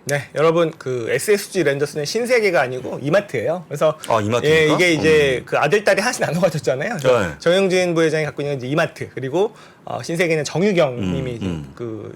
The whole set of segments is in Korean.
네, 여러분 그 SSG 렌저스는 신세계가 아니고 이마트예요. 그래서 이마트입니까? 예, 이게 이제 그 아들 딸이 하나씩 나눠 가졌잖아요. 네. 정영진 부회장이 갖고 있는 이제 이마트 그리고 신세계는 정유경님이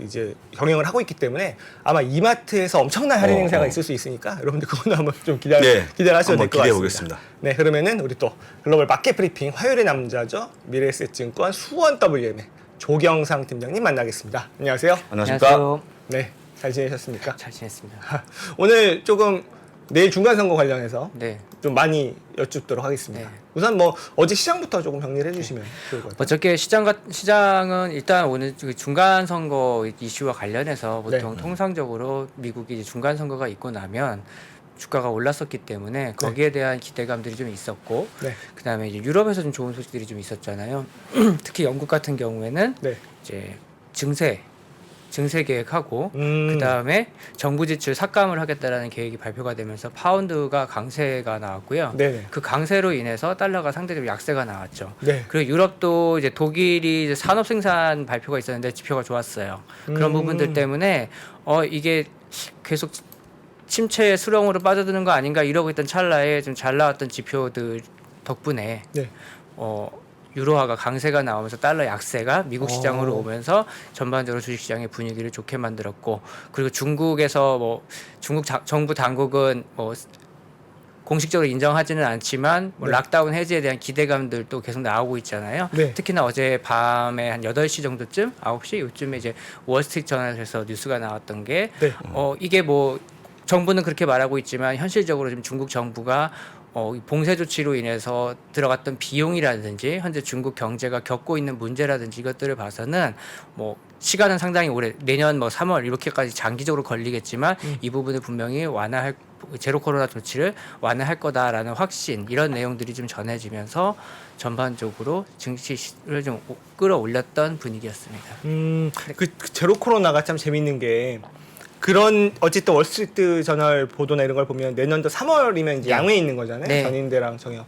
이제 경영을 하고 있기 때문에 아마 이마트에서 엄청난 할인 행사가 있을 수 있으니까 여러분들 그거는 한번 좀 기대를 하셔도 될 것 같습니다. 보겠습니다. 네, 그러면은 우리 또 글로벌 마켓 브리핑 화요일의 남자죠. 미래에셋증권 수원 WM의 조경상 팀장님 만나겠습니다. 안녕하세요. 안녕하십니까? 안녕하세요. 네, 잘 지내셨습니까? 잘 지냈습니다. 오늘 조금 내일 중간선거 관련해서 네. 좀 많이 여쭙도록 하겠습니다. 네. 우선 뭐 어제 시장부터 조금 정리를 해주시면 좋을 것 같아요. 어저께 시장은 일단 오늘 중간 선거 이슈와 관련해서 보통 통상적으로 미국이 이제 중간 선거가 있고 나면 주가가 올랐었기 때문에 거기에 대한 기대감들이 좀 있었고, 네. 그다음에 이제 유럽에서 좀 좋은 소식들이 좀 있었잖아요. 특히 영국 같은 경우에는 네. 이제 증세 계획하고 음. 그다음에 정부 지출 삭감을 하겠다라는 계획이 발표가 되면서 파운드가 강세가 나왔고요. 네네. 그 강세로 인해서 달러가 상대적으로 약세가 나왔죠. 네. 그리고 유럽도 이제 독일이 이제 산업 생산 발표가 있었는데 지표가 좋았어요. 그런 부분들 때문에 이게 계속 침체의 수렁으로 빠져드는 거 아닌가 이러고 있던 찰나에 좀 잘 나왔던 지표들 덕분에 네. 유로화가 강세가 나오면서 달러 약세가 미국 시장으로 오면서 전반적으로 주식시장의 분위기를 좋게 만들었고, 그리고 중국에서 중국 정부 당국은 공식적으로 인정하지는 않지만 네. 락다운 해제에 대한 기대감들도 계속 나오고 있잖아요. 네. 특히나 어제 밤에 한 8시 정도쯤 9시 요즘에 이제 월스트리트 저널에서 뉴스가 나왔던 게 네. 이게 정부는 그렇게 말하고 있지만 현실적으로 지금 중국 정부가 봉쇄 조치로 인해서 들어갔던 비용이라든지 현재 중국 경제가 겪고 있는 문제라든지 이것들을 봐서는 시간은 상당히 오래 내년 3월 이렇게까지 장기적으로 걸리겠지만 이 부분을 분명히 제로 코로나 조치를 완화할 거다라는 확신, 이런 내용들이 좀 전해지면서 전반적으로 증시를 좀 끌어올렸던 분위기였습니다. 그 제로 코로나가 참 재밌는 게 그런 어쨌든 월스트리트 저널 보도나 이런 걸 보면 내년도 3월이면 이제 양회에 있는 거잖아요. 네. 전인대랑 정영.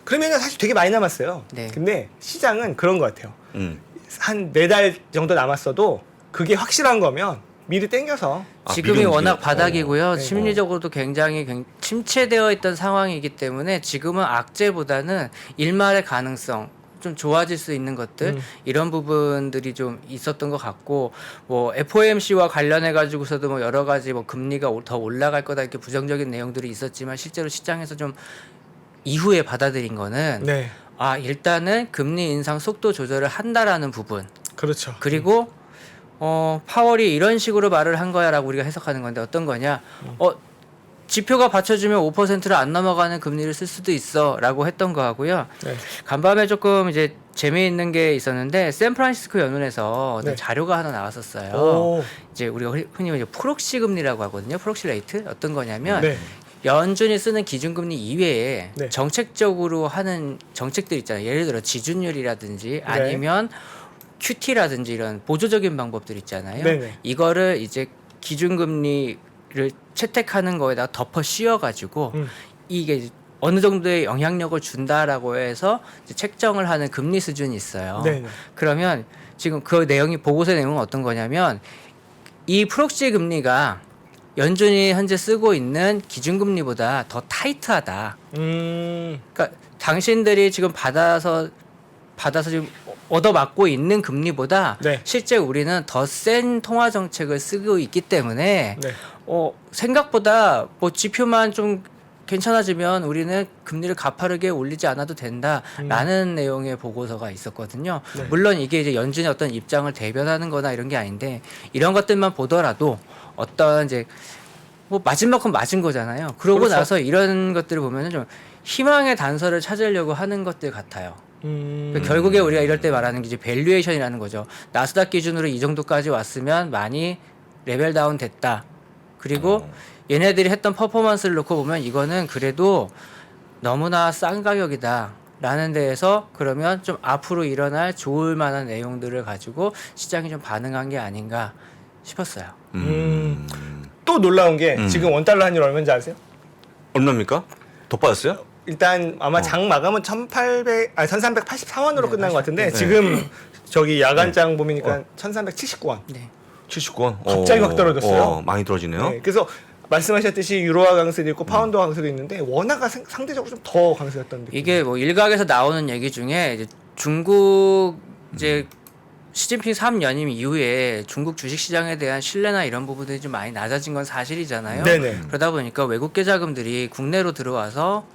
그러면은 사실 되게 많이 남았어요. 네. 근데 시장은 그런 것 같아요. 한 4달 정도 남았어도 그게 확실한 거면 미리 땡겨서 지금이 워낙 바닥이고요. 네. 심리적으로도 굉장히 침체되어 있던 상황이기 때문에 지금은 악재보다는 일말의 가능성, 좀 좋아질 수 있는 것들, 이런 부분들이 좀 있었던 것 같고, FOMC와 관련해 가지고서도 여러 가지 금리가 더 올라갈 거다 이렇게 부정적인 내용들이 있었지만 실제로 시장에서 좀 이후에 받아들인 거는 네. 일단은 금리 인상 속도 조절을 한다라는 부분. 그렇죠. 그리고 파월이 이런 식으로 말을 한 거야라고 우리가 해석하는 건데 어떤 거냐? 지표가 받쳐주면 5%를 안 넘어가는 금리를 쓸 수도 있어라고 했던 거하고요. 네. 간밤에 조금 이제 재미있는 게 있었는데 샌프란시스코 연은에서 네. 자료가 하나 나왔었어요. 오. 이제 우리가 흔히 이제 프록시 금리라고 하거든요. 프록시 레이트 어떤 거냐면 네. 연준이 쓰는 기준금리 이외에 네. 정책적으로 하는 정책들 있잖아요. 예를 들어 지준율이라든지 아니면 QT라든지 이런 보조적인 방법들 있잖아요. 네네. 이거를 이제 기준금리를 채택하는 거에다가 덮어 씌워가지고 이게 어느 정도의 영향력을 준다라고 해서 이제 책정을 하는 금리 수준이 있어요. 네네. 그러면 지금 그 내용이 보고서의 내용은 어떤 거냐면 이 프록시 금리가 연준이 현재 쓰고 있는 기준금리보다 더 타이트하다. 그러니까 당신들이 지금 받아서 지금 얻어맞고 있는 금리보다 실제 우리는 더 센 통화 정책을 쓰고 있기 때문에 생각보다 지표만 좀 괜찮아지면 우리는 금리를 가파르게 올리지 않아도 된다라는 내용의 보고서가 있었거든요. 물론 이게 이제 연준의 어떤 입장을 대변하는 거나 이런 게 아닌데 이런 것들만 보더라도 어떤 이제 맞은 만큼 맞은 거잖아요. 그러고 그렇죠. 나서 이런 것들을 보면은 좀 희망의 단서를 찾으려고 하는 것들 같아요. 결국에 우리가 이럴 때 말하는 게 이제 밸류에이션이라는 거죠. 나스닥 기준으로 이 정도까지 왔으면 많이 레벨 다운 됐다. 그리고 얘네들이 했던 퍼포먼스를 놓고 보면 이거는 그래도 너무나 싼 가격이다 라는 데에서 그러면 좀 앞으로 일어날 좋을 만한 내용들을 가지고 시장이 좀 반응한 게 아닌가 싶었어요. 또 놀라운 게 지금 원달러 환율 얼마인지 아세요? 얼마입니까? 더 빠졌어요? 일단 아마 장 마감은 1384원으로 끝난 것 같은데 지금 저기 야간장 보니까 1379원. 네. 70권. 갑자기 확 떨어졌어요. 많이 떨어지네요. 네, 그래서 말씀하셨듯이 유로화 강세도 있고 파운드 강세도 있는데 원화가 상대적으로 좀 더 강세였던 느낌. 이게 뭐 일각에서 나오는 얘기 중에 이제 중국 이제 시진핑 3연임 이후에 중국 주식시장에 대한 신뢰나 이런 부분들이 좀 많이 낮아진 건 사실이잖아요. 네네. 그러다 보니까 외국계 자금들이 국내로 들어와서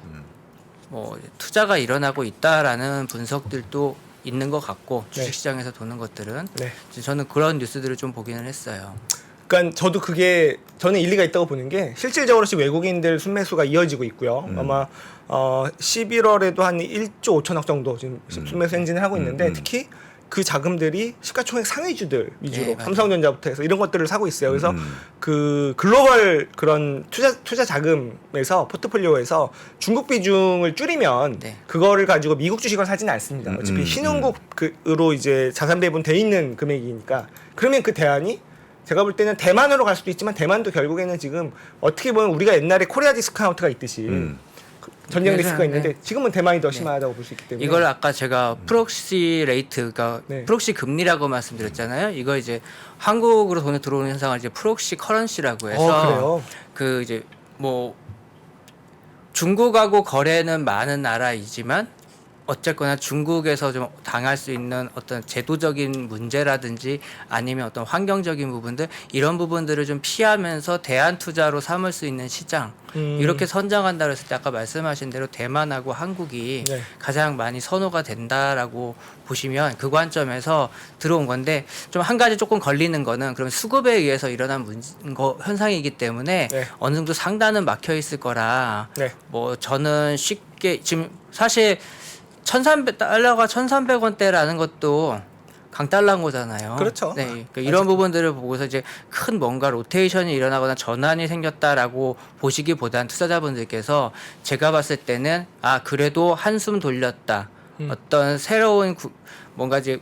뭐 투자가 일어나고 있다라는 분석들도 있는 것 같고 네. 주식시장에서 도는 것들은 네. 저는 그런 뉴스들을 좀 보기는 했어요. 그러니까 저도 그게 저는 일리가 있다고 보는 게 실질적으로 지금 외국인들 순매수가 이어지고 있고요. 아마 11월에도 한 1조 5천억 정도 지금 순매수 행진을 하고 있는데 특히 그 자금들이 시가총액 상위주들 위주로 네, 맞아요. 삼성전자부터 해서 이런 것들을 사고 있어요. 그래서 그 글로벌 그런 투자 자금에서 포트폴리오에서 중국 비중을 줄이면 네. 그거를 가지고 미국 주식을 사지는 않습니다. 어차피 신흥국으로 이제 자산 배분 돼 있는 금액이니까 그러면 그 대안이 제가 볼 때는 대만으로 갈 수도 있지만 대만도 결국에는 지금 어떻게 보면 우리가 옛날에 코리아 디스카운트가 있듯이 전쟁 그래서, 리스크가 있는데 네. 지금은 대만이 더 심하다고 볼 수 있기 때문에 이걸 아까 제가 프록시 레이트가 네. 프록시 금리라고 말씀드렸잖아요. 이거 이제 한국으로 돈이 들어오는 현상을 이제 프록시 커런시라고 해서 그래요? 그 이제 뭐 중국하고 거래는 많은 나라이지만 어쨌거나 중국에서 좀 당할 수 있는 어떤 제도적인 문제라든지 아니면 어떤 환경적인 부분들 이런 부분들을 좀 피하면서 대안 투자로 삼을 수 있는 시장 이렇게 선정한다 그랬을 때 아까 말씀하신 대로 대만하고 한국이 네. 가장 많이 선호가 된다라고 보시면 그 관점에서 들어온 건데 좀 한 가지 조금 걸리는 거는 그러면 수급에 의해서 일어난 현상이기 때문에 네. 어느 정도 상단은 막혀 있을 거라 네. 뭐 저는 쉽게 지금 사실 1,300달러가 1,300원대라는 것도 강달러인 거잖아요. 그렇죠. 네, 그러니까 이런 부분들을 보고서 이제 큰 뭔가 로테이션이 일어나거나 전환이 생겼다라고 보시기보단 투자자분들께서 제가 봤을 때는 그래도 한숨 돌렸다. 어떤 새로운 뭔가 이제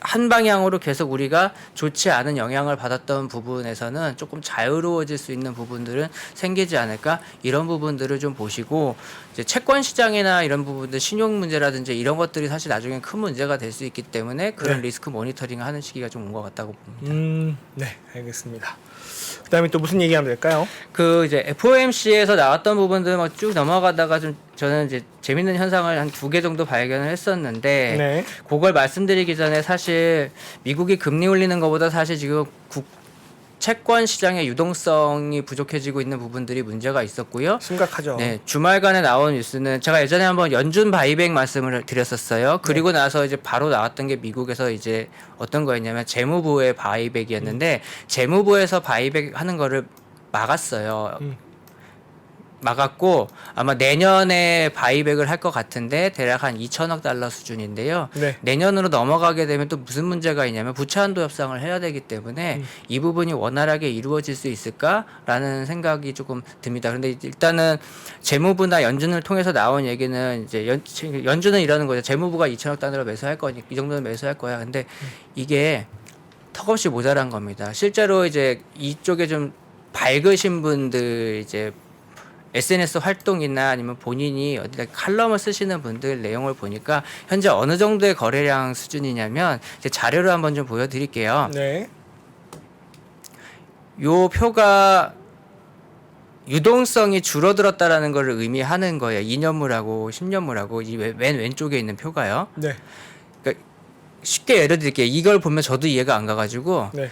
한 방향으로 계속 우리가 좋지 않은 영향을 받았던 부분에서는 조금 자유로워질 수 있는 부분들은 생기지 않을까 이런 부분들을 좀 보시고 이제 채권 시장이나 이런 부분들 신용 문제라든지 이런 것들이 사실 나중에 큰 문제가 될 수 있기 때문에 그런 네. 리스크 모니터링을 하는 시기가 좀 온 것 같다고 봅니다. 네, 알겠습니다. 그다음에 또 무슨 얘기하면 될까요? 그 이제 FOMC에서 나왔던 부분들 막 쭉 넘어가다가 좀 저는 이제 재밌는 현상을 한 2개 정도 발견을 했었는데 네. 그걸 말씀드리기 전에 사실 미국이 금리 올리는 것보다 사실 지금 채권 시장의 유동성이 부족해지고 있는 부분들이 문제가 있었고요. 심각하죠. 네, 주말간에 나온 뉴스는 제가 예전에 한번 연준 바이백 말씀을 드렸었어요. 그리고 나서 이제 바로 나왔던 게 미국에서 이제 어떤 거였냐면 재무부의 바이백이었는데 재무부에서 바이백 하는 거를 막았어요. 막았고 아마 내년에 바이백을 할 것 같은데 대략 한 2천억 달러 수준인데요. 네. 내년으로 넘어가게 되면 또 무슨 문제가 있냐면 부채한도 협상을 해야 되기 때문에 이 부분이 원활하게 이루어질 수 있을까라는 생각이 조금 듭니다. 그런데 일단은 재무부나 연준을 통해서 나온 얘기는 이제 연준은 이러는 거죠. 재무부가 2천억 달러 매수할 거니까 이 정도는 매수할 거야. 근데 이게 턱없이 모자란 겁니다. 실제로 이제 이쪽에 좀 밝으신 분들 이제 SNS 활동이나 아니면 본인이 어디다 칼럼을 쓰시는 분들 내용을 보니까 현재 어느 정도의 거래량 수준이냐면 이제 자료를 한번 좀 보여드릴게요. 네. 요 표가 유동성이 줄어들었다라는 걸 의미하는 거예요. 2년물하고 10년물하고 이 맨 왼쪽에 있는 표가요. 네. 그러니까 쉽게 예를 들게요. 이걸 보면 저도 이해가 안 가가지고 네.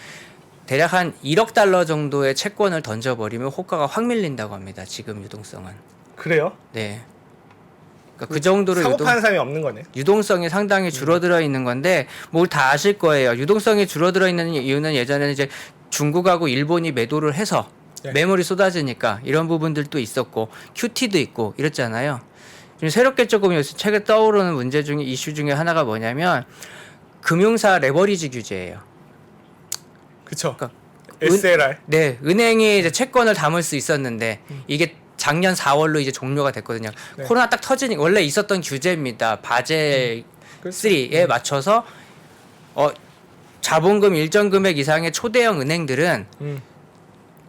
대략 한 1억 달러 정도의 채권을 던져버리면 호가가 확 밀린다고 합니다. 지금 유동성은. 그래요? 네. 그러니까 그 정도로 사고 파는 사람이 없는 거네. 유동성이 상당히 줄어들어 있는 건데 뭘 다 아실 거예요. 유동성이 줄어들어 있는 이유는 예전에는 이제 중국하고 일본이 매도를 해서 네. 매물이 쏟아지니까 이런 부분들도 있었고 QT도 있고 이랬잖아요. 지금 새롭게 조금 요새 최근 떠오르는 문제 중에 이슈 중에 하나가 뭐냐면 금융사 레버리지 규제예요. 그렇죠. 그러니까 SLR. 네, 은행이 이제 채권을 담을 수 있었는데 이게 작년 4월로 이제 종료가 됐거든요. 네. 코로나 딱 터지니 원래 있었던 규제입니다. 바젤 그렇죠. 3에 맞춰서 자본금 일정 금액 이상의 초대형 은행들은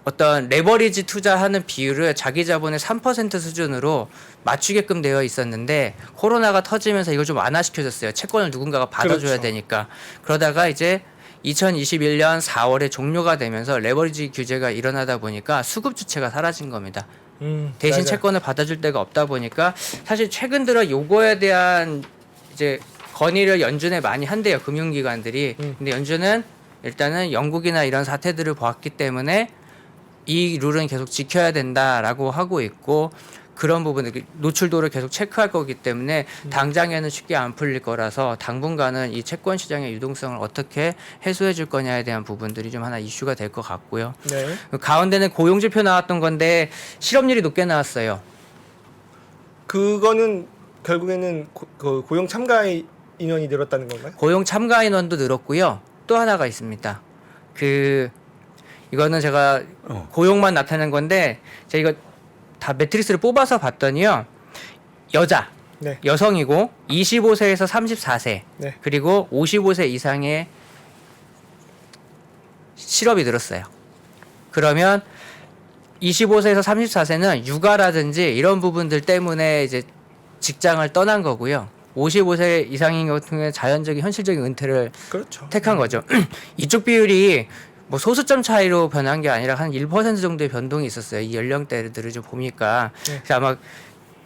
어떤 레버리지 투자하는 비율을 자기 자본의 3% 수준으로 맞추게끔 되어 있었는데 코로나가 터지면서 이걸 좀 완화시켜줬어요. 채권을 누군가가 받아줘야 그렇죠. 되니까. 그러다가 이제 2021년 4월에 종료가 되면서 레버리지 규제가 일어나다 보니까 수급 주체가 사라진 겁니다. 대신 맞아요. 채권을 받아줄 데가 없다 보니까 사실 최근 들어 요거에 대한 이제 건의를 연준에 많이 한대요, 금융기관들이. 근데 연준은 일단은 영국이나 이런 사태들을 보았기 때문에 이 룰은 계속 지켜야 된다라고 하고 있고, 그런 부분을 노출도를 계속 체크할 거기 때문에 당장에는 쉽게 안 풀릴 거라서 당분간은 이 채권 시장의 유동성을 어떻게 해소해 줄 거냐에 대한 부분들이 좀 하나 이슈가 될 것 같고요. 네. 가운데는 고용지표 나왔던 건데 실업률이 높게 나왔어요. 그거는 결국에는 그 고용 참가 인원이 늘었다는 건가요? 고용 참가 인원도 늘었고요. 또 하나가 있습니다. 이거는 제가 고용만 나타낸 건데 제가 이거 다 매트리스를 뽑아서 봤더니요. 여자, 네. 여성이고 25세에서 34세, 네. 그리고 55세 이상의 실업이 늘었어요. 그러면 25세에서 34세는 육아라든지 이런 부분들 때문에 이제 직장을 떠난 거고요. 55세 이상인 같은 경우에 자연적인 현실적인 은퇴를 그렇죠. 택한 거죠. 이쪽 비율이 뭐 소수점 차이로 변한 게 아니라 한 1% 정도의 변동이 있었어요. 이 연령대들을 좀 보니까. 네. 그래서 아마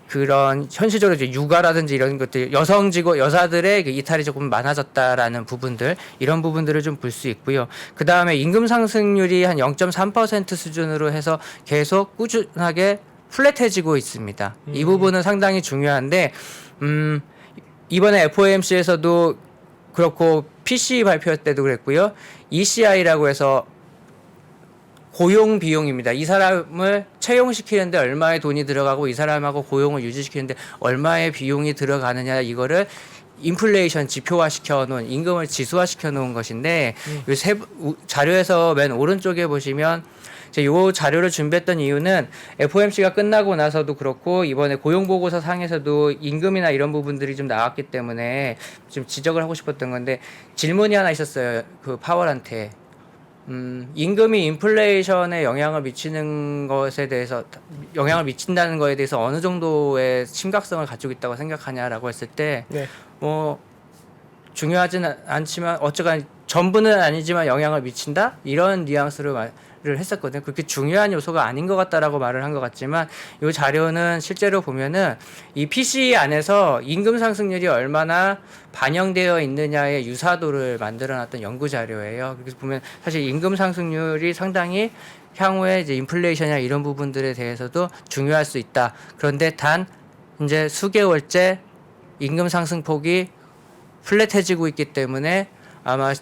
그런 현실적으로 이제 육아라든지 이런 것들, 여사들의 그 이탈이 조금 많아졌다라는 부분들, 이런 부분들을 좀 볼 수 있고요. 그 다음에 임금 상승률이 한 0.3% 수준으로 해서 계속 꾸준하게 플랫해지고 있습니다. 이 부분은 상당히 중요한데, 이번에 FOMC에서도 그렇고 PCE 발표 때도 그랬고요. ECI라고 해서 고용 비용입니다. 이 사람을 채용시키는데 얼마의 돈이 들어가고 이 사람하고 고용을 유지시키는데 얼마의 비용이 들어가느냐, 이거를 인플레이션 지표화 시켜 놓은, 임금을 지수화 시켜 놓은 것인데 요 자료에서 맨 오른쪽에 보시면 이 자료를 준비했던 이유는 FOMC가 끝나고 나서도 그렇고 이번에 고용보고서 상에서도 임금이나 이런 부분들이 좀 나왔기 때문에 좀 지적을 하고 싶었던 건데, 질문이 하나 있었어요. 그 파월한테. 임금이 인플레이션에 영향을 미치는 것에 대해서, 영향을 미친다는 거에 대해서 어느 정도의 심각성을 가지고 있다고 생각하냐라고 했을 때, 네. 뭐 중요하지는 않지만 어쨌건 전부는 아니지만 영향을 미친다, 이런 뉘앙스로 말을 했었거든요. 그렇게 중요한 요소가 아닌 것 같다라고 말을 한 것 같지만, 이 자료는 실제로 보면은 이 PCE 안에서 임금 상승률이 얼마나 반영되어 있느냐의 유사도를 만들어놨던 연구 자료예요. 그래서 보면 사실 임금 상승률이 상당히 향후에 이제 인플레이션이나 이런 부분들에 대해서도 중요할 수 있다. 그런데 단 이제 수개월째 임금 상승폭이 플랫해지고 있기 때문에 아마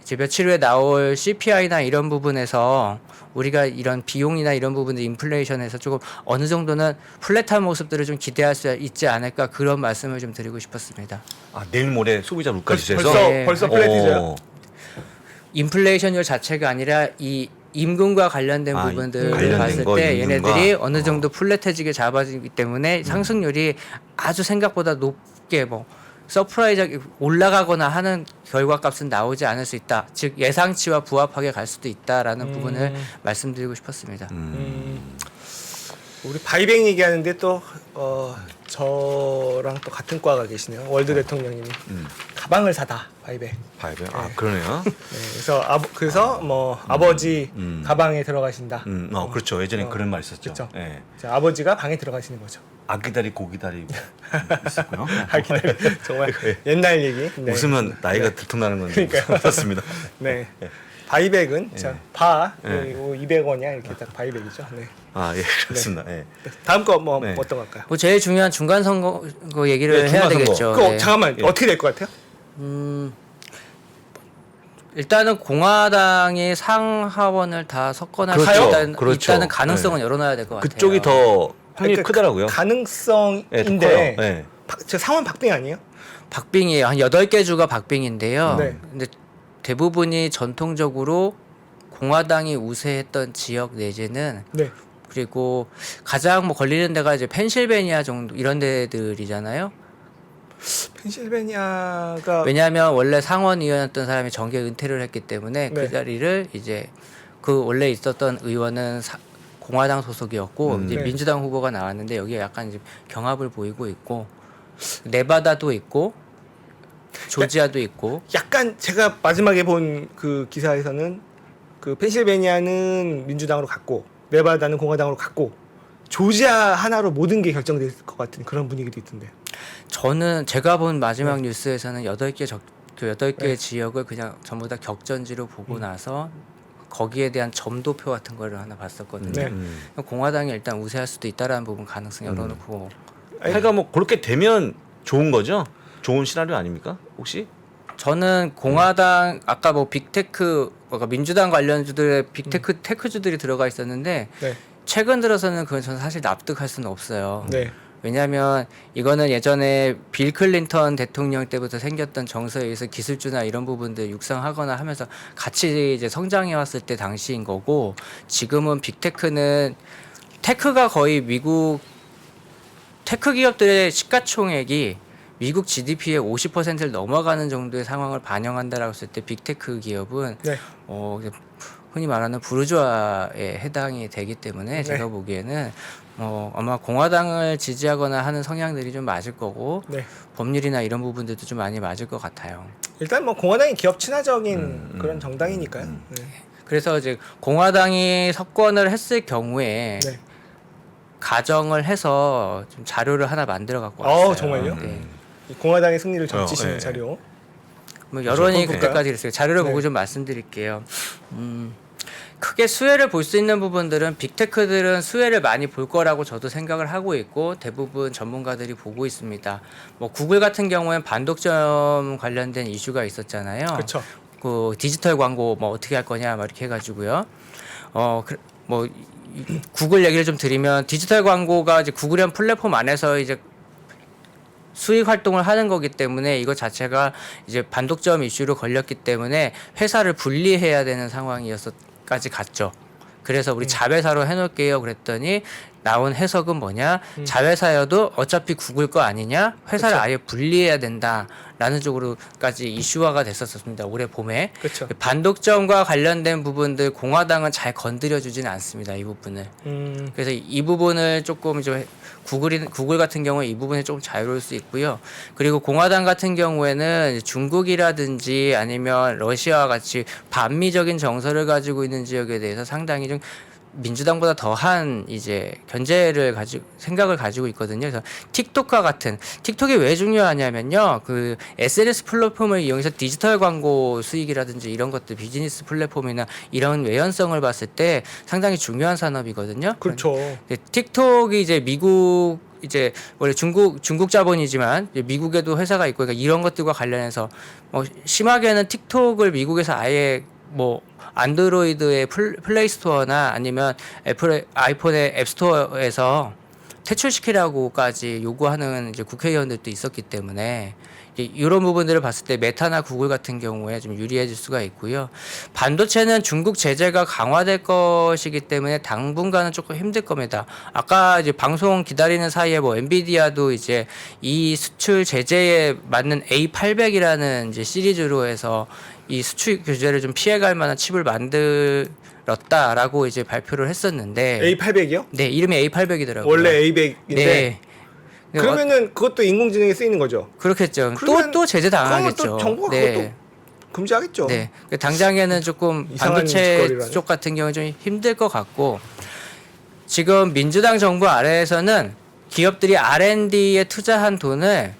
이제 며칠 후에 나올 CPI나 이런 부분에서 우리가 이런 비용이나 이런 부분들 인플레이션에서 조금 어느 정도는 플랫한 모습들을 좀 기대할 수 있지 않을까, 그런 말씀을 좀 드리고 싶었습니다. 아, 내일 모레 소비자 물가 지수에서 네. 벌써 플랫이죠. 인플레이션율 자체가 아니라 이 임금과 관련된 부분들을 관련된 봤을 거, 때 임금과? 얘네들이 어느 정도 플랫해지게 잡아지기 때문에 상승률이 아주 생각보다 높게 뭐 서프라이즈 올라가거나 하는 결과값은 나오지 않을 수 있다. 즉 예상치와 부합하게 갈 수도 있다라는 부분을 말씀드리고 싶었습니다. 우리 바이백 얘기하는데 또 저랑 또 같은 과가 계시네요. 월드 대통령님이 가방을 사다 바이백. 바이백. 아, 그러네요. 네, 그래서 뭐 아버지 가방에 들어가신다. 그렇죠. 예전에 그런 말 있었죠. 그렇죠. 예. 자, 아버지가 방에 들어가시는 거죠. 아기다리 고기다리 있었고요. 정말 옛날 얘기. 네. 웃으면 나이가 들통나는 건데 그렇습니다. 네. 바이백은 바 그리고 200원이야 이렇게 딱 바이백이죠. 네. 아, 예, 그렇습니다. 예. 다음 거 뭐 네. 어떤 걸까요? 뭐 제일 중요한 중간 선거 얘기를 네, 해야 중간 선거. 되겠죠. 그거 네. 잠깐만 예. 어떻게 될 것 같아요? 일단은 공화당이 상하원을 다 섞어낼 수 그렇죠. 있다는, 그렇죠. 있다는 가능성은 열어놔야 될 것 같아요. 그쪽이 더 확률이 그러니까 크더라고요. 가능성인데 예, 더 커요. 예. 저 상원 박빙 아니에요? 박빙이에요. 한 8개 주가 박빙인데요. 네. 근데 대부분이 전통적으로 공화당이 우세했던 지역 내지는, 네. 그리고 가장 뭐 걸리는 데가 이제 펜실베니아 정도 이런 데들이잖아요. 펜실베니아가 왜냐하면 원래 상원의원이었던 사람이 정계 은퇴를 했기 때문에 네. 그 자리를 이제 그 원래 있었던 의원은 공화당 소속이었고 이제 네. 민주당 후보가 나왔는데 여기에 약간 이제 경합을 보이고 있고, 네바다도 있고 조지아도 있고. 약간 제가 마지막에 본 그 기사에서는 그 펜실베니아는 민주당으로 갔고 네바다는 공화당으로 갔고 조지아 하나로 모든 게 결정될 것 같은 그런 분위기도 있던데. 저는 제가 본 마지막 뉴스에서는 8개 그 8개 네. 지역을 그냥 전부 다 격전지로 보고 나서 거기에 대한 점도표 같은 거를 하나 봤었거든요. 네. 공화당이 일단 우세할 수도 있다라는 부분 가능성 열어놓고 하여간 뭐 그렇게 되면 좋은 거죠? 좋은 시나리오 아닙니까? 혹시? 저는 공화당 아까 뭐 빅테크 그러니까 민주당 관련주들의 빅테크 테크주들이 들어가 있었는데 네. 최근 들어서는 그건 저는 사실 납득할 수는 없어요. 네. 왜냐하면 이거는 예전에 빌 클린턴 대통령 때부터 생겼던 정서에 의해서 기술주나 이런 부분들 육성하거나 하면서 같이 이제 성장해 왔을 때 당시인 거고 지금은 빅테크는 테크가 거의 미국 테크 기업들의 시가총액이 미국 GDP의 50%를 넘어가는 정도의 상황을 반영한다라고 했을 때 빅테크 기업은 네. 흔히 말하는 부르주아에 해당이 되기 때문에 제가 보기에는 아마 공화당을 지지하거나 하는 성향들이 좀 맞을 거고 네. 법률이나 이런 부분들도 좀 많이 맞을 것 같아요. 일단 뭐 공화당이 기업 친화적인 그런 정당이니까요. 네. 그래서 이제 공화당이 석권을 했을 경우에 네. 가정을 해서 좀 자료를 하나 만들어 갖고 왔어요. 정말요? 네. 이 공화당의 승리를 점치시는 네. 자료. 뭐 여론이 볼까요? 그때까지 그랬어요. 자료를 네. 보고 좀 말씀드릴게요. 크게 수혜를 볼 수 있는 부분들은 빅테크들은 수혜를 많이 볼 거라고 저도 생각을 하고 있고 대부분 전문가들이 보고 있습니다. 뭐 구글 같은 경우에는 반독점 관련된 이슈가 있었잖아요. 그렇죠. 그 디지털 광고 뭐 어떻게 할 거냐 막 이렇게 해가지고요. 구글 얘기를 좀 드리면 디지털 광고가 이제 구글이란 플랫폼 안에서 이제 수익 활동을 하는 거기 때문에 이거 자체가 이제 반독점 이슈로 걸렸기 때문에 회사를 분리해야 되는 상황이었어까지 갔죠. 그래서 우리 자회사로 해놓을게요. 그랬더니 나온 해석은 뭐냐? 자회사여도 어차피 구글 거 아니냐? 회사를 그쵸. 아예 분리해야 된다라는 쪽으로까지 이슈화가 됐었습니다. 올해 봄에. 그렇죠. 반독점과 관련된 부분들 공화당은 잘 건드려주지는 않습니다. 이 부분을. 그래서 이 부분을 조금 좀 구글 같은 경우에 이 부분에 조금 자유로울 수 있고요. 그리고 공화당 같은 경우에는 중국이라든지 아니면 러시아와 같이 반미적인 정서를 가지고 있는 지역에 대해서 상당히 좀 민주당보다 더한 이제 생각을 가지고 있거든요. 그래서 틱톡과 같은 틱톡이 왜 중요하냐면요. 그 SNS 플랫폼을 이용해서 디지털 광고 수익이라든지 이런 것들 비즈니스 플랫폼이나 이런 외연성을 봤을 때 상당히 중요한 산업이거든요. 그렇죠. 틱톡이 이제 미국 이제 원래 중국 자본이지만 이제 미국에도 회사가 있고 그러니까 이런 것들과 관련해서 심하게는 틱톡을 미국에서 아예 뭐 안드로이드의 플레이 스토어나 아니면 아이폰의 앱 스토어에서 퇴출시키라고까지 요구하는 이제 국회의원들도 있었기 때문에 이런 부분들을 봤을 때 메타나 구글 같은 경우에 좀 유리해질 수가 있고요. 반도체는 중국 제재가 강화될 것이기 때문에 당분간은 조금 힘들 겁니다. 아까 이제 방송 기다리는 사이에 뭐 엔비디아도 이제 이 수출 제재에 맞는 A800이라는 이제 시리즈로 해서 이 수출 규제를 좀 피해갈 만한 칩을 만들었다라고 이제 발표를 했었는데 A800이요? 네, 이름이 A800이더라고요. 원래 A100인데 네. 그러면은 그것도 인공지능에 쓰이는 거죠. 그렇겠죠. 그러면 또 제재 당하겠죠. 그러면 또 정부가 그것도 금지하겠죠. 네. 당장에는 조금 이상한 반도체 짓거리라네. 쪽 같은 경우는 좀 힘들 것 같고 지금 민주당 정부 아래에서는 기업들이 R&D에 투자한 돈을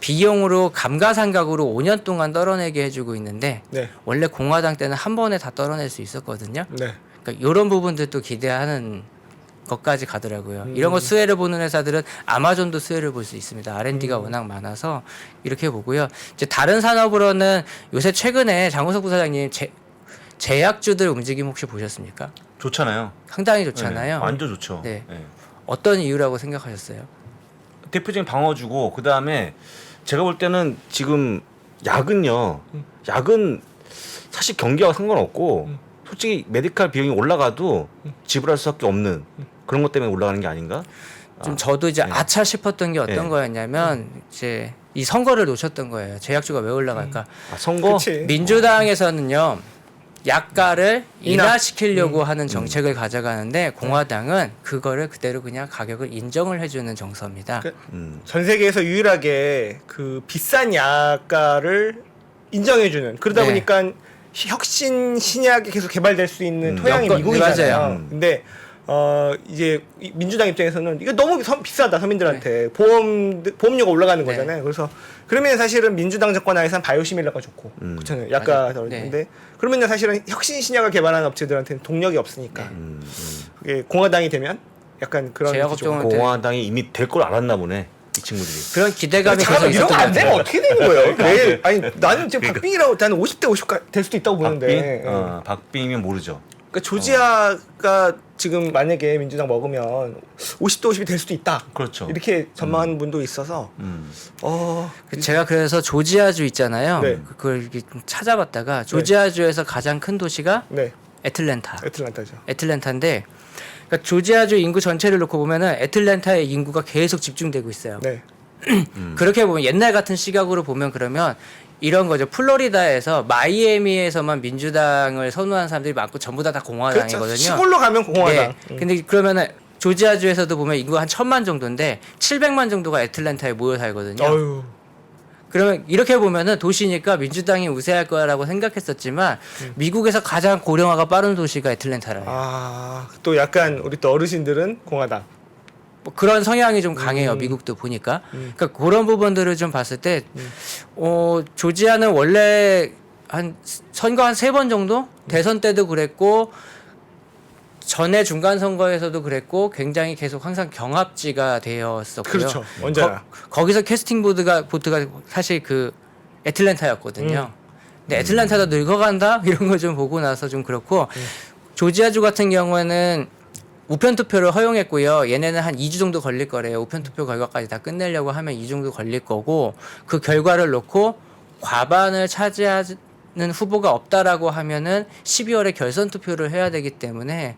비용으로 감가상각으로 5년 동안 떨어내게 해주고 있는데 네. 원래 공화당 때는 한 번에 다 떨어낼 수 있었거든요. 네. 그러니까 이런 부분들도 기대하는 것까지 가더라고요. 이런 거 수혜를 보는 회사들은 아마존도 수혜를 볼 수 있습니다. R&D가 워낙 많아서 이렇게 보고요. 이제 다른 산업으로는 요새 최근에 장우석 부사장님 제약주들 움직임 혹시 보셨습니까? 좋잖아요. 상당히 좋잖아요. 네, 완전 좋죠. 네. 네. 어떤 이유라고 생각하셨어요? 대표적인 방어주고 그 다음에 제가 볼 때는 지금 약은요. 약은 사실 경기와 상관없고 솔직히 메디칼 비용이 올라가도 지불할 수밖에 없는 그런 것 때문에 올라가는 게 아닌가? 좀 저도 이제 네. 아차 싶었던 게 어떤 네. 거였냐면 이제 이 선거를 놓쳤던 거예요. 제약주가 왜 올라갈까? 선거? 그치. 민주당에서는요. 약가를 인하. 인하시키려고 하는 정책을 가져가는데 공화당은 그거를 그대로 그냥 가격을 인정을 해주는 정서입니다. 그- 전 세계에서 유일하게 그 비싼 약가를 인정해주는 그러다 네. 보니까 혁신 신약이 계속 개발될 수 있는 토양이 여건- 미국이잖아요. 맞아요. 근데 이제 이 민주당 입장에서는 이거 너무 비싸다 서민들한테 보험료가 올라가는 네. 거잖아요. 그래서 그러면 사실은 민주당 정권 하에서는 바이오시밀러가 좋고 그렇잖아요. 약가 맞아요. 떨어지는데 그러면 사실은 혁신 신약을 개발하는 업체들한테는 동력이 없으니까 그게 공화당이 되면 약간 그런 제가 기조. 걱정은 공화당이 이미 될 걸 알았나 보네 이 친구들이. 그런 기대감이 계속 잠깐만 이런 있었던 거 것 안 되면 같아요. 어떻게 되는 거예요? 내일 아니 나는 지금 박빙이라고 나는 50대 50 될 수도 있다고 보는데. 박빙? 박빙이면 모르죠. 그러니까 조지아가 지금 만약에 민주당 먹으면 50대 50이 될 수도 있다. 그렇죠. 이렇게 전망하는 분도 있어서 제가 그래서 조지아주 있잖아요. 네. 그걸 이렇게 좀 찾아봤다가 조지아주에서 가장 큰 도시가 네 애틀랜타. 애틀란타죠. 애틀랜타인데 그러니까 조지아주 인구 전체를 놓고 보면은 애틀랜타의 인구가 계속 집중되고 있어요. 네. 그렇게 보면 옛날 같은 시각으로 보면 그러면 이런 거죠. 플로리다에서 마이애미에서만 민주당을 선호하는 사람들이 많고 전부 다 그렇죠. 공화당이거든요. 시골로 가면 공화당. 네. 근데 그러면은 조지아주에서도 보면 인구가 한 1,000만 정도인데 700만 정도가 애틀랜타에 모여 살거든요. 어휴. 그러면 이렇게 보면은 도시니까 민주당이 우세할 거라고 생각했었지만 미국에서 가장 고령화가 빠른 도시가 애틀랜타라요. 또 약간 우리 또 어르신들은 공화당. 뭐 그런 성향이 좀 강해요. 미국도 보니까. 그러니까 그런 부분들을 좀 봤을 때 조지아는 원래 한 선거 한 3번 정도 대선 때도 그랬고 전에 중간 선거에서도 그랬고 굉장히 계속 항상 경합지가 되었었고요. 그렇죠. 언제나. 거기서 캐스팅 보트가 사실 그 애틀랜타였거든요. 근데 애틀랜타도 늙어간다 이런 걸 좀 보고 나서 좀 그렇고 조지아주 같은 경우에는 우편 투표를 허용했고요. 얘네는 한 2주 정도 걸릴 거래요. 우편 투표 결과까지 다 끝내려고 하면 2주 정도 걸릴 거고 그 결과를 놓고 과반을 차지하는 후보가 없다라고 하면은 12월에 결선 투표를 해야 되기 때문에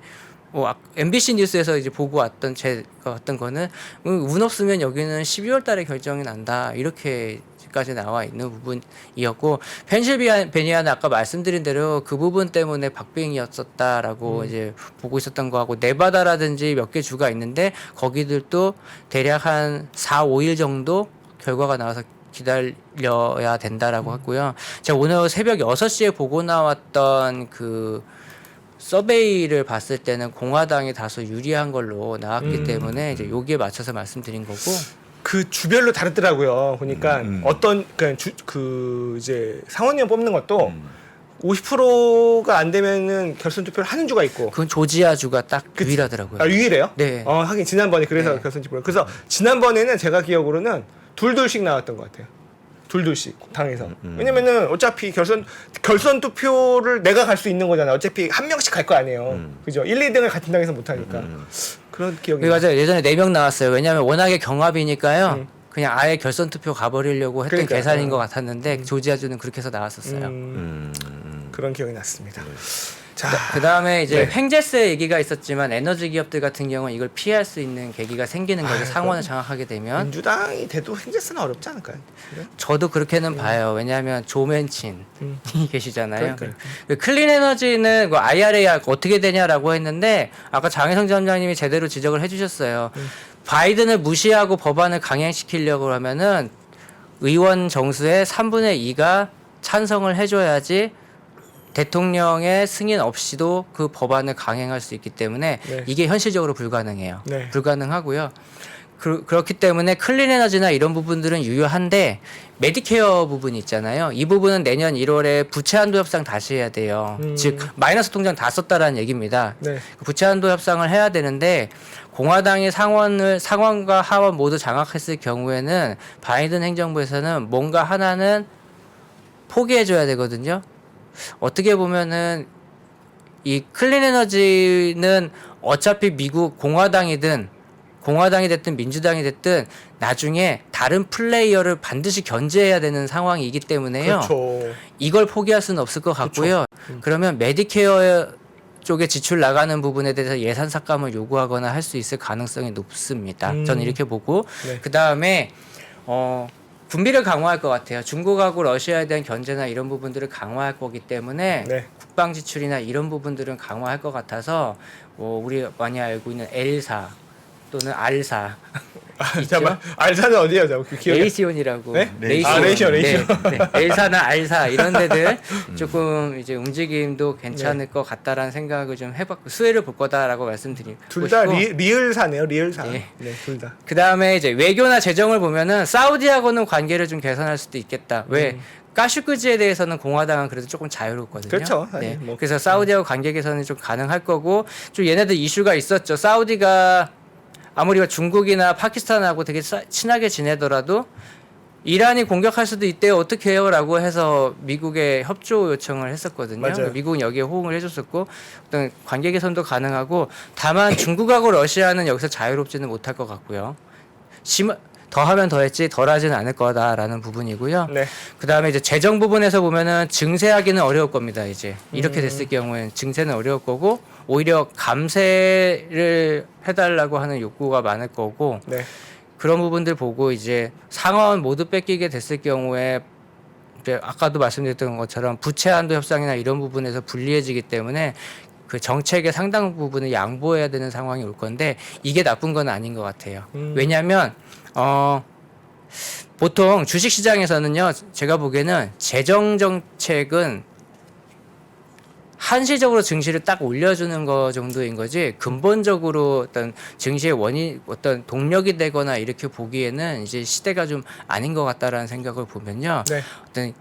MBC 뉴스에서 이제 보고 왔던 제가 왔던 거는 운 없으면 여기는 12월 달에 결정이 난다 이렇게까지 나와 있는 부분이었고 펜실베니아는 아까 말씀드린 대로 그 부분 때문에 박빙이었었다라고 이제 보고 있었던 거하고 네바다라든지 몇 개 주가 있는데 거기들도 대략 한 4, 5일 정도 결과가 나와서 기다려야 된다라고 했고요. 제가 오늘 새벽 6시에 보고 나왔던 그 서베이를 봤을 때는 공화당이 다소 유리한 걸로 나왔기 때문에 이제 여기에 맞춰서 말씀드린 거고. 그 주별로 다르더라고요. 보니까 어떤 이제 상원의원 뽑는 것도 50%가 안 되면은 결선 투표를 하는 주가 있고. 그건 조지아주가 딱 유일하더라고요. 유일해요? 네. 하긴 지난번에 그래서 네. 결선 투표. 그래서 지난번에는 제가 기억으로는 둘씩 나왔던 것 같아요. 둘씩 당에서. 왜냐면은 어차피 결선 투표를 내가 갈 수 있는 거잖아요. 어차피 한 명씩 갈 거 아니에요. 그죠? 1, 2등을 같은 당에서 못 하니까. 그런 기억이. 네, 맞아요. 예전에 4명 나왔어요. 왜냐하면 워낙에 경합이니까요. 그냥 아예 결선 투표 가버리려고 했던 그러니까요. 계산인 것 같았는데 조지아주는 그렇게 해서 나왔었어요. 그런 기억이 났습니다. 자, 그 다음에 이제 네. 횡재세 얘기가 있었지만 에너지 기업들 같은 경우는 이걸 피할 수 있는 계기가 생기는 거죠. 상원을 장악하게 되면. 민주당이 돼도 횡재세는 어렵지 않을까요? 그래? 저도 그렇게는 봐요. 왜냐하면 조맨친이 계시잖아요. 그러니까요. 그 클린 에너지는 그 IRA 어떻게 되냐라고 했는데 아까 장혜성 점장님이 제대로 지적을 해주셨어요. 바이든을 무시하고 법안을 강행시키려고 하면은 의원 정수의 3분의 2가 찬성을 해줘야지 대통령의 승인 없이도 그 법안을 강행할 수 있기 때문에 네. 이게 현실적으로 불가능해요. 네. 불가능하고요. 그렇기 때문에 클린 에너지나 이런 부분들은 유효한데 메디케어 부분이 있잖아요. 이 부분은 내년 1월에 부채 한도 협상 다시 해야 돼요. 즉 마이너스 통장 다 썼다라는 얘기입니다. 네. 부채 한도 협상을 해야 되는데 공화당이 상원과 하원 모두 장악했을 경우에는 바이든 행정부에서는 뭔가 하나는 포기해줘야 되거든요. 어떻게 보면은 이 클린 에너지는 어차피 미국 공화당이 됐든 민주당이 됐든 나중에 다른 플레이어를 반드시 견제해야 되는 상황이기 때문에요. 그렇죠. 이걸 포기할 수는 없을 것 같고요. 그러면 메디케어 쪽에 지출 나가는 부분에 대해서 예산 삭감을 요구하거나 할 수 있을 가능성이 높습니다. 저는 이렇게 보고 네. 그 다음에 군비를 강화할 것 같아요. 중국하고 러시아에 대한 견제나 이런 부분들을 강화할 거기 때문에 네. 국방 지출이나 이런 부분들은 강화할 것 같아서 우리 많이 알고 있는 L사 또는 R사 있죠? 잠깐만, 알사는 어디야? 그 기억이 레이시온이라고. 네? 레이시온. 아, 레이시온. 네, 네. L사나 R사 이런 데들 조금 이제 움직임도 괜찮을 것 같다라는 생각을 좀 해봤고 수혜를 볼 거다라고 말씀드리고 둘 다 싶고. 리을사네요, 리을사. 네. 네, 둘 다. 그 다음에 이제 외교나 재정을 보면은 사우디하고는 관계를 좀 개선할 수도 있겠다. 왜? 카슈크지에 대해서는 공화당은 그래도 조금 자유롭거든요. 그렇죠. 네. 아니, 뭐. 그래서 사우디하고 관계 개선이 좀 가능할 거고, 좀 얘네들 이슈가 있었죠. 사우디가 아무리 중국이나 파키스탄하고 되게 친하게 지내더라도 이란이 공격할 수도 있대요. 어떻게 해요? 라고 해서 미국에 협조 요청을 했었거든요. 맞아요. 미국은 여기에 호응을 해줬었고 어떤 관계 개선도 가능하고 다만 중국하고 러시아는 여기서 자유롭지는 못할 것 같고요. 더하면 더했지 덜하지는 않을 거다라는 부분이고요. 네. 그다음에 이제 재정 부분에서 보면은 증세하기는 어려울 겁니다. 이제 이렇게 됐을 경우에는 증세는 어려울 거고 오히려 감세를 해달라고 하는 욕구가 많을 거고 네. 그런 부분들 보고 이제 상원 모두 뺏기게 됐을 경우에 이제 아까도 말씀드렸던 것처럼 부채 한도 협상이나 이런 부분에서 불리해지기 때문에 그 정책의 상당 부분을 양보해야 되는 상황이 올 건데 이게 나쁜 건 아닌 것 같아요. 왜냐하면 보통 주식시장에서는요, 제가 보기에는 재정 정책은 한시적으로 증시를 딱 올려주는 거 정도인 거지 근본적으로 어떤 증시의 어떤 동력이 되거나 이렇게 보기에는 이제 시대가 좀 아닌 것 같다라는 생각을 보면요. 네. 어떤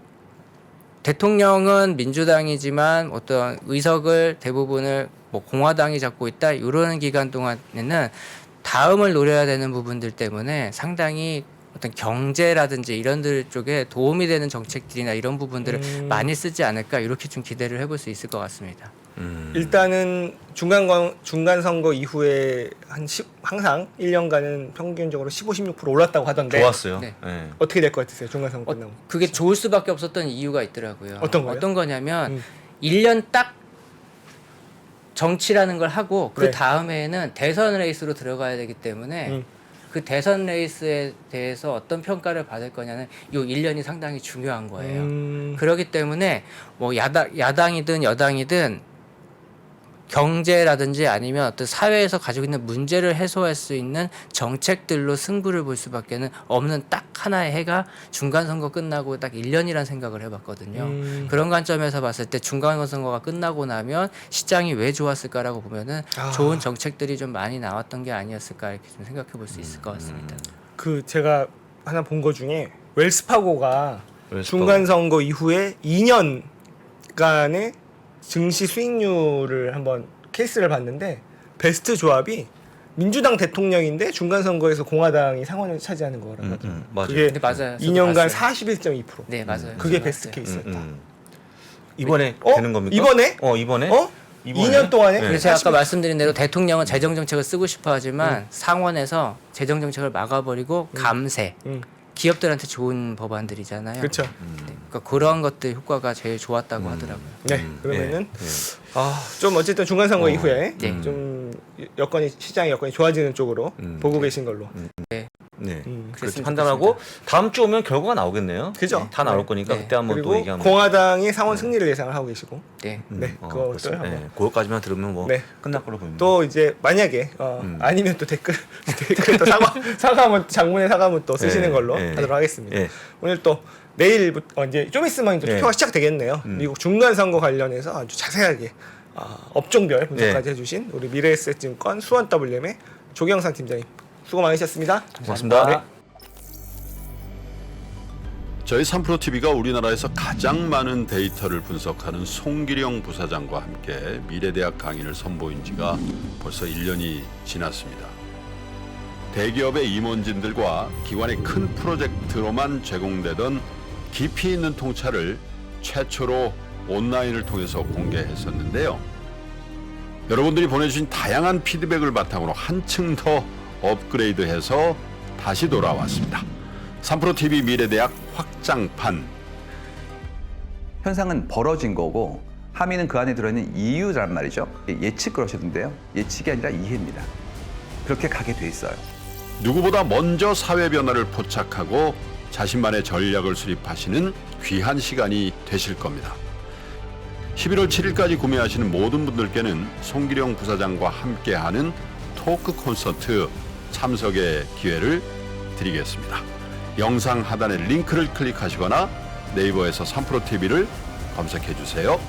대통령은 민주당이지만 어떤 의석을 대부분을 뭐 공화당이 잡고 있다 이런 기간 동안에는 다음을 노려야 되는 부분들 때문에 상당히 어떤 경제라든지 이런들 쪽에 도움이 되는 정책들이나 이런 부분들을 많이 쓰지 않을까 이렇게 좀 기대를 해볼 수 있을 것 같습니다. 일단은 중간 선거 이후에 항상 1년간은 평균적으로 15, 16% 올랐다고 하던데 좋았어요. 네. 네. 어떻게 될 것 같으세요? 중간 선거 끝나고. 그게 좋을 수밖에 없었던 이유가 있더라고요. 어떤 거요? 어떤 거냐면 1년 딱 정치라는 걸 하고 그 네. 다음에는 대선 레이스로 들어가야 되기 때문에 그 대선 레이스에 대해서 어떤 평가를 받을 거냐는 이 1년이 상당히 중요한 거예요. 그렇기 때문에 뭐 야당이든 여당이든 경제라든지 아니면 어떤 사회에서 가지고 있는 문제를 해소할 수 있는 정책들로 승부를 볼 수밖에는 없는 딱 하나의 해가 중간선거 끝나고 딱 1년이라는 생각을 해봤거든요. 그런 관점에서 봤을 때 중간선거가 끝나고 나면 시장이 왜 좋았을까라고 보면은 좋은 정책들이 좀 많이 나왔던 게 아니었을까 이렇게 좀 생각해 볼 수 있을 것 같습니다. 그 제가 하나 본 거 중에 웰스파고가 중간 선거 이후에 2년간의 증시 수익률을 한번 케이스를 봤는데 베스트 조합이 민주당 대통령인데 중간 선거에서 공화당이 상원을 차지하는 거라고 하더라고요. 맞아요. 그게 네, 맞아요. 저도 2년간 봤어요. 41.2%. 네, 맞아요. 그게 저도 베스트 봤어요. 케이스였다. 이번에 어? 되는 겁니까? 이번에? 이번에? 어? 2년 동안에? 네. 그래서 제가 아까 말씀드린 대로 대통령은 재정 정책을 쓰고 싶어 하지만 상원에서 재정 정책을 막아버리고 감세, 기업들한테 좋은 법안들이잖아요. 그렇죠. 그러니까 그런 것들 효과가 제일 좋았다고 하더라고요. 네. 그러면은 네. 좀 어쨌든 중간 선거 이후에 네. 좀 시장의 여건이 좋아지는 쪽으로 보고 계신 걸로. 네. 그랬으면 그렇게 판단하고 다음 주 오면 결과가 나오겠네요. 그죠? 다 나올 네. 거니까 네. 그때 한번 또 그리고 얘기하면. 공화당의 상원 승리를 예상을 하고 계시고. 네. 네. 그것도 그렇죠. 한번. 네. 그거까지만 들으면 뭐 네. 끝날 걸로 보입니다. 또 이제 만약에 아니면 또 댓글 또 사과문 장문의 사과문 또 쓰시는 네, 걸로 네. 하도록 하겠습니다. 네. 오늘 또 내일부터 이제 좀 있으면 또 네. 투표가 시작되겠네요. 미국 중간 선거 관련해서 아주 자세하게 업종별 분석까지 해주신 우리 미래에셋증권 수원 WM의 조경상 팀장님 수고 많으셨습니다. 고맙습니다. 네. 저희 3프로TV가 우리나라에서 가장 많은 데이터를 분석하는 송기령 부사장과 함께 미래대학 강의를 선보인 지가 벌써 1년이 지났습니다. 대기업의 임원진들과 기관의 큰 프로젝트로만 제공되던 깊이 있는 통찰을 최초로 온라인을 통해서 공개했었는데요. 여러분들이 보내주신 다양한 피드백을 바탕으로 한층 더 업그레이드해서 다시 돌아왔습니다. 3프로TV 미래대학 확장판. 현상은 벌어진 거고 함의는 그 안에 들어있는 이유란 말이죠. 예측 그러셨는데요. 예측이 아니라 이해입니다. 그렇게 가게 돼 있어요. 누구보다 먼저 사회 변화를 포착하고 자신만의 전략을 수립하시는 귀한 시간이 되실 겁니다. 11월 7일까지 구매하시는 모든 분들께는 송기령 부사장과 함께하는 토크 콘서트 참석의 기회를 드리겠습니다. 영상 하단의 링크를 클릭하시거나 네이버에서 3프로TV를 검색해 주세요.